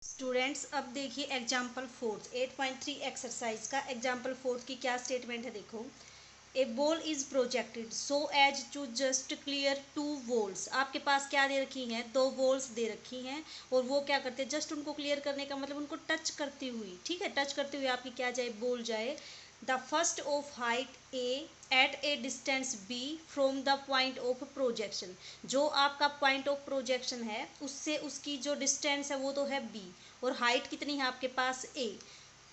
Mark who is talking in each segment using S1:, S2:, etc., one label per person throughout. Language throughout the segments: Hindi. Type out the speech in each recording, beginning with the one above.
S1: स्टूडेंट्स अब देखिए एग्जाम्पल फोर्थ 8.3 एक्सरसाइज का एग्जाम्पल फोर्थ की क्या स्टेटमेंट है। देखो, a ball is projected so as to just clear two walls. आपके पास क्या दे रखी हैं, दो वॉल्स दे रखी हैं और वो क्या करते हैं, जस्ट उनको क्लियर करने का मतलब उनको टच करती हुई, ठीक है, टच करते हुए आपकी क्या जाए, बॉल जाए the first of height a at a distance b from the point of projection. जो आपका पॉइंट ऑफ प्रोजेक्शन है उससे उसकी जो डिस्टेंस है वो तो है बी और हाइट कितनी है आपके पास ए।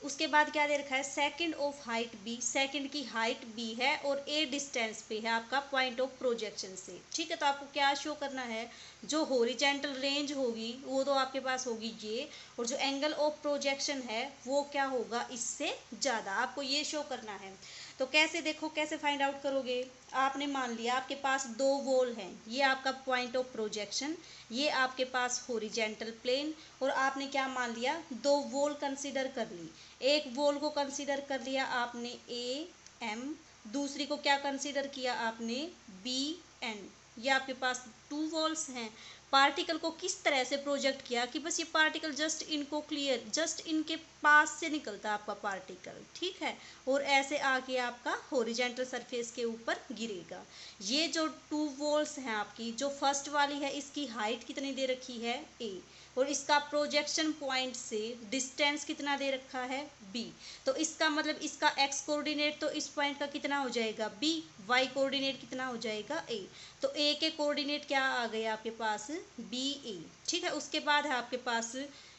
S1: उसके बाद क्या दे रखा है, second of height b, second की हाइट बी है और ए डिस्टेंस पे है आपका पॉइंट ऑफ प्रोजेक्शन से, ठीक है। तो आपको क्या शो करना है, जो हॉरिजॉन्टल रेंज होगी वो तो आपके पास होगी ये, और जो एंगल ऑफ प्रोजेक्शन है वो क्या होगा, इससे ज़्यादा आपको ये शो करना है। तो कैसे, देखो कैसे फाइंड आउट करोगे। आपने मान लिया आपके पास दो वॉल हैं, ये आपका पॉइंट ऑफ प्रोजेक्शन, ये आपके पास हॉरिजॉन्टल प्लेन, और आपने क्या मान लिया, दो वॉल कंसीडर कर ली। एक वॉल को कंसीडर कर लिया आपने ए एम, दूसरी को क्या कंसीडर किया आपने, बी एन। ये आपके पास टू वॉल्स हैं। पार्टिकल को किस तरह से प्रोजेक्ट किया कि बस ये पार्टिकल जस्ट इनको क्लियर, जस्ट इनके पास से निकलता आपका पार्टिकल, ठीक है, और ऐसे आके आपका हॉरिजॉन्टल सरफेस के ऊपर गिरेगा। ये जो टू वॉल्स हैं आपकी, जो फर्स्ट वाली है इसकी हाइट कितनी दे रखी है ए, और इसका प्रोजेक्शन पॉइंट से डिस्टेंस कितना दे रखा है बी। तो इसका मतलब इसका एक्स कोऑर्डिनेट तो इस पॉइंट का कितना हो जाएगा बी, वाई कोऑर्डिनेट कितना हो जाएगा ए। तो ए के कोऑर्डिनेट क्या आ गए आपके पास, बी ए, ठीक है। उसके बाद है आपके पास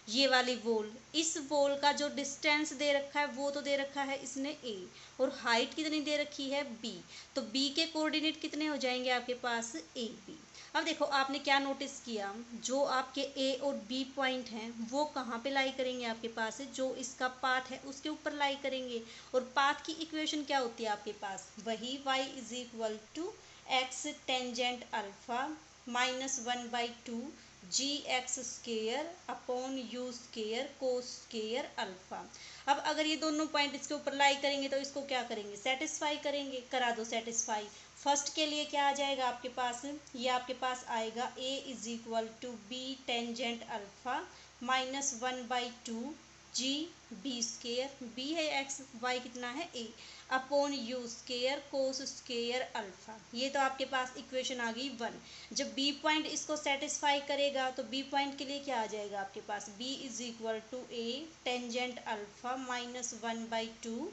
S1: ये वाली वॉल, इस वॉल का जो डिस्टेंस दे रखा है वो तो दे रखा है इसने ए, और हाइट कितनी दे रखी है बी। तो बी के कोऑर्डिनेट कितने हो जाएंगे आपके पास, ए बी। अब देखो आपने क्या नोटिस किया, जो आपके ए और बी पॉइंट हैं वो कहाँ पे लाई करेंगे, आपके पास जो इसका पाथ है उसके ऊपर लाई करेंगे। और पाथ की इक्वेशन क्या होती है आपके पास, वही y is equal to x tangent alpha minus 1/2 g x square upon u square cos square alpha. अब अगर ये दोनों पॉइंट इसके ऊपर लाई करेंगे तो इसको क्या करेंगे, सेटिस्फाई करेंगे, करा दो सेटिस्फाई। फर्स्ट के लिए क्या आ जाएगा आपके पास, ये आपके पास आएगा a is equal to b tangent alpha minus 1/2 g b square, b है एक्स, वाई कितना है a, upon u square cos square alpha. ये तो आपके पास इक्वेशन आ गई 1। जब बी पॉइंट इसको सेटिस्फाई करेगा तो बी पॉइंट के लिए क्या आ जाएगा आपके पास, b is equal to a tangent alpha minus 1/2,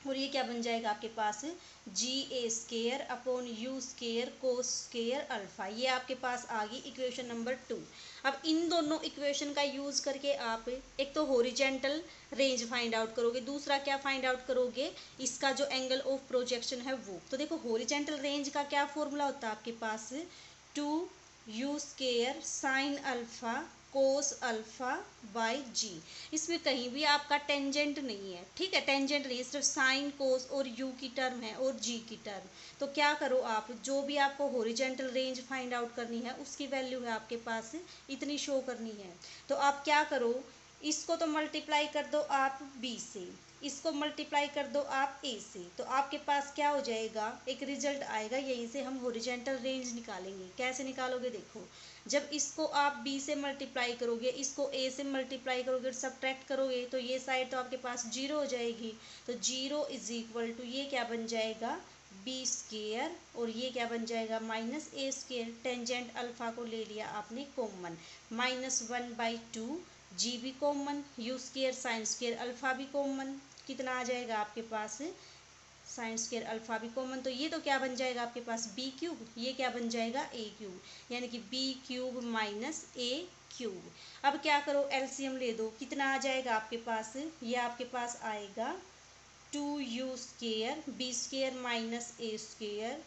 S1: और ये क्या बन जाएगा आपके पास, g a square upon u square cos square alpha. ये आपके पास आ गई इक्वेशन नंबर 2। अब इन दोनों इक्वेशन का यूज करके आप एक तो हॉरिजॉन्टल रेंज फाइंड आउट करोगे, दूसरा क्या फाइंड आउट करोगे, इसका जो एंगल ऑफ प्रोजेक्शन है वो। तो देखो हॉरिजॉन्टल रेंज का क्या फॉर्मूला होता है आपके पास, 2 square sine alpha cos alpha by g. इसमें कहीं भी आपका टेंजेंट नहीं है, ठीक है, टेंजेंट नहीं, सिर्फ साइन कोस और यू की टर्म है और जी की टर्म। तो क्या करो आप, जो भी आपको हॉरिजॉन्टल रेंज फाइंड आउट करनी है उसकी वैल्यू है आपके पास इतनी शो करनी है। तो आप क्या करो, इसको तो मल्टीप्लाई कर दो आप बी से, इसको मल्टीप्लाई कर दो आप ए से, तो आपके पास क्या हो जाएगा, एक रिजल्ट आएगा। यहीं से हम हॉरिजॉन्टल रेंज निकालेंगे। कैसे निकालोगे, देखो, जब इसको आप b से मल्टीप्लाई करोगे, इसको a से मल्टीप्लाई करोगे और सब्ट्रैक्ट करोगे तो ये साइड तो आपके पास जीरो हो जाएगी। तो जीरो इज इक्वल टू ये क्या बन जाएगा, बी स्केयर, और ये क्या बन जाएगा minus a square. Tangent alpha को ले लिया आपने कॉमन, माइनस 1/2 जी भी common, you square sine square alpha भी कॉमन, कितना आ जाएगा आपके पास, साइन स्क्वायर अल्फा भी कॉमन। तो ये तो क्या बन जाएगा आपके पास बी क्यूब, ये क्या बन जाएगा ए क्यूब, यानी कि बी क्यूब माइनस ए क्यूब। अब क्या करो, एलसीएम ले दो, कितना आ जाएगा आपके पास, ये आपके पास आएगा 2u square b square minus a square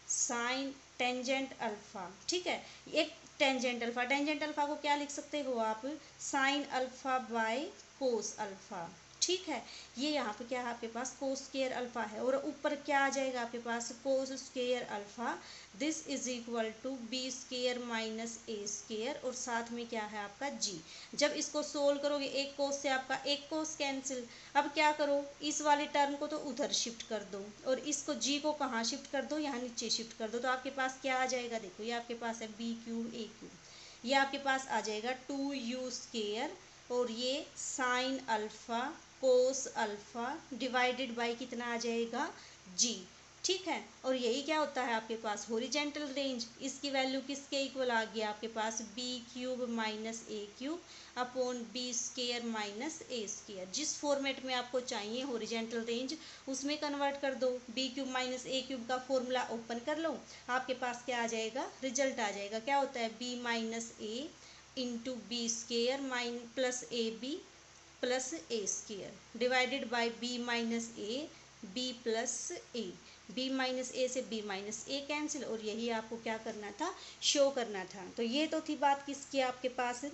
S1: sine tangent alpha, ठीक है। एक टेंजेंट अल्फा को क्या लिख सकते हो आप, sine alpha by cos alpha, ठीक है। ये यहाँ पे क्या है आपके पास, कोस स्केयर अल्फा है, और ऊपर क्या आ जाएगा आपके पास, cos square alpha, this is equal to b square minus a square, और साथ में क्या है आपका जी। जब इसको सोल्व करोगे एक कोस से आपका एक कोस कैंसिल। अब क्या करो, इस वाले टर्म को तो उधर शिफ्ट कर दो और इसको जी को कहाँ शिफ्ट कर दो, यहाँ नीचे शिफ्ट कर दो। तो आपके पास क्या आ जाएगा, देखो ये आपके पास है बी क्यूब ए क्यूब, ये आपके पास आ जाएगा 2u² और ये sign alpha cos alpha divided by कितना आ जाएगा g। ठीक है, और यही क्या होता है आपके पास हॉरिजेंटल रेंज। इसकी वैल्यू किसके इक्वल आ गया आपके पास b³ minus a³ upon b² minus a²। जिस फॉर्मेट में आपको चाहिए हॉरिजेंटल रेंज उसमें कन्वर्ट कर दो। b³ माइनस a³ का फॉर्मूला ओपन कर लो, आपके पास क्या आ जाएगा, रिजल्ट आ जाएगा। क्या होता है b minus a into b² mine plus ab plus a² divided by b minus a b प्लस a। b माइनस ए से b माइनस ए कैंसिल, और यही आपको क्या करना था, शो करना था। तो ये तो थी बात किसकी आपके पास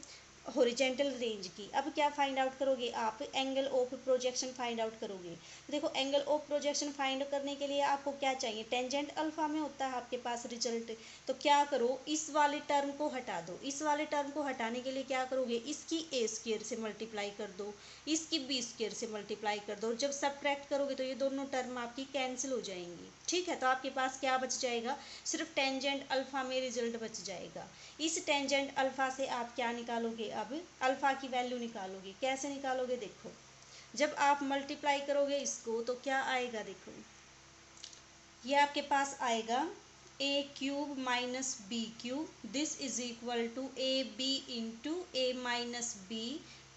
S1: हॉरिजेंटल रेंज की। अब क्या फाइंड आउट करोगे आप, angle of projection find out करोगे। देखो एंगल ऑफ प्रोजेक्शन फाइंड करने के लिए आपको क्या चाहिए, टेंजेंट अल्फा में होता है आपके पास रिजल्ट। तो क्या करो, इस वाले टर्म को हटा दो। इस वाले टर्म को हटाने के लिए क्या करोगे, इसकी a² से मल्टीप्लाई कर दो, इसकी b² से मल्टीप्लाई कर दो। जब सब्ट्रैक्ट करोगे तो ये दोनों टर्म आपकी कैंसिल हो जाएंगी। ठीक है, तो आपके पास क्या बच जाएगा, सिर्फ टेंजेंट अल्फा में रिजल्ट बच जाएगा। इस टेंजेंट अल्फा से आप क्या निकालोगे, अब अल्फा की वैल्यू निकालोगे। कैसे निकालोगे, देखो जब आप मल्टीप्लाई करोगे इसको तो क्या आएगा, देखो ये आपके पास आएगा a³ minus b³ this is equal to ab into a minus b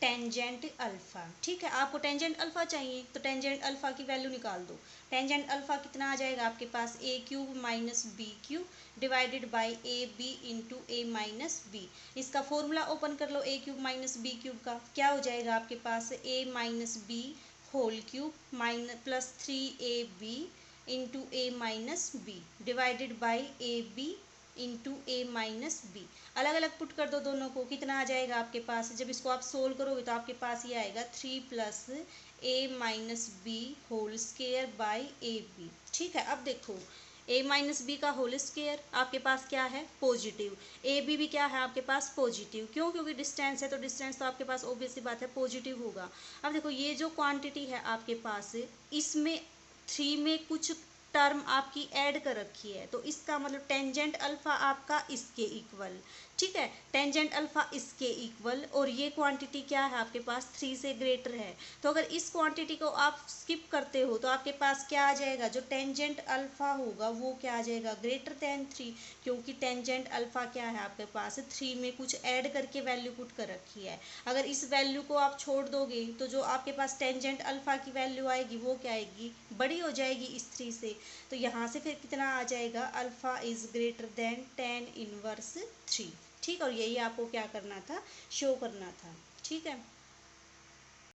S1: tangent alpha. ठीक है, आपको टेंजेंट अल्फा चाहिए तो टेंजेंट अल्फा की वैल्यू निकाल दो। टेंजेंट अल्फा कितना आ जाएगा आपके पास a³ minus b³ divided by ab into a minus b। इसका फॉर्मूला ओपन कर लो a³ माइनस b³ का, क्या हो जाएगा आपके पास a minus b whole cube minus plus 3ab into a minus b divided by a b into a minus b. अलग अलग पुट कर दो दोनों को, कितना आ जाएगा आपके पास, जब इसको आप सोल्व करोगे तो आपके पास ये आएगा 3 plus a minus b whole square by a b. ठीक है, अब देखो a माइनस बी का होल स्क्वायर आपके पास क्या है, पॉजिटिव। ए बी भी क्या है आपके पास, पॉजिटिव। क्यों, क्योंकि डिस्टेंस है तो डिस्टेंस तो आपके पास ऑब्वियस सी बात है पॉजिटिव होगा। अब देखो ये जो क्वांटिटी है आपके पास, इसमें 3 में कुछ टर्म आपकी ऐड कर रखी है, तो इसका मतलब टेंजेंट अल्फा आपका इसके इक्वल। ठीक है, टेंजेंट अल्फा इसके इक्वल, और ये क्वांटिटी क्या है आपके पास 3 से ग्रेटर है। तो अगर इस क्वांटिटी को आप स्किप करते हो तो आपके पास क्या आ जाएगा, जो टेंजेंट अल्फा होगा वो क्या आ जाएगा, ग्रेटर देन 3। क्योंकि टेंजेंट अल्फा क्या है आपके पास 3 में कुछ ऐड करके वैल्यू पुट कर रखी है। अगर इस वैल्यू को आप छोड़ दोगे तो जो आपके पास टेंजेंट अल्फा की वैल्यू आएगी वो क्या आएगी, बड़ी हो जाएगी इस 3 से। तो यहाँ से फिर कितना आ जाएगा, alpha is greater than tan inverse 3। ठीक, और यही आपको क्या करना था, शो करना था। ठीक है,